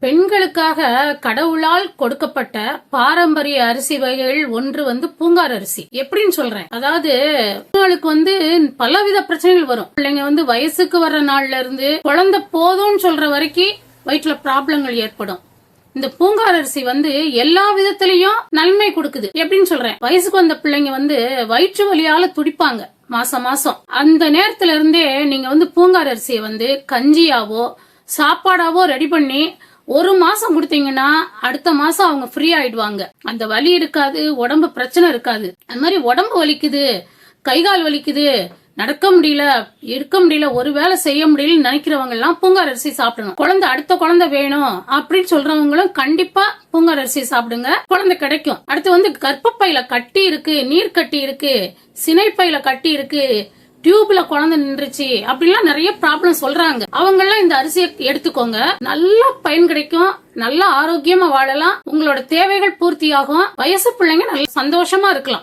பெண்களுக்காக கடவுளால் கொடுக்கப்பட்ட பாரம்பரிய அரிசி வகைகள் ஒன்று பூங்கார் அரிசி. எப்படின்னு சொல்றேன், அதாவது பெண்களுக்கு பலவித பிரச்சனைகள் வரும். பிள்ளைங்க வயசுக்கு வர்ற நாள்ல இருந்து குழந்தை போதும்னு சொல்ற வரைக்கும் வயிற்றுல ப்ராப்ளங்கள் ஏற்படும். இந்த பூங்கார் அரிசி எல்லா விதத்திலையும் நன்மை கொடுக்குது. எப்படின்னு சொல்றேன், வயசுக்கு வந்த பிள்ளைங்க வயிற்று வலியால துடிப்பாங்க மாசம் மாசம். அந்த நேரத்துல இருந்தே நீங்க பூங்கார் அரிசியை கஞ்சியாவோ சாப்பாடாவோ ரெடி பண்ணி ஒரு மாசம் கொடுத்தீங்கன்னா அடுத்த மாசம் அவங்க ஃப்ரீ ஆயிடுவாங்க. அந்த வலி இருக்காது, உடம்பு பிரச்சனை இருக்காது. அந்த மாதிரி உடம்பு வலிக்குது, கை கால் வலிக்குது, நடக்க முடியல, இருக்க முடியல, ஒரு வேலை செய்ய முடியலன்னு நினைக்கிறவங்க எல்லாம் பூங்கார் அரிசி சாப்பிடணும். அடுத்த குழந்தை வேணும் அப்படின்னு சொல்றவங்களும் கண்டிப்பா பூங்கார் அரிசி சாப்பிடுங்க, குழந்தை கிடைக்கும். அடுத்து கர்ப்பப்பையில கட்டி இருக்கு, நீர் கட்டி இருக்கு, சினைப்பையில கட்டி இருக்கு, டியூப்ல குழந்தை நின்றுச்சு அப்படிலாம் நிறைய ப்ராப்ளம் சொல்றாங்க. அவங்க எல்லாம் இந்த அரிசியை எடுத்துக்கோங்க, நல்லா பயன் கிடைக்கும், நல்லா ஆரோக்கியமா வாழலாம், உங்களோட தேவைகள் பூர்த்தியாகும், வயசு பிள்ளைங்க நல்லா சந்தோஷமா இருக்கலாம்.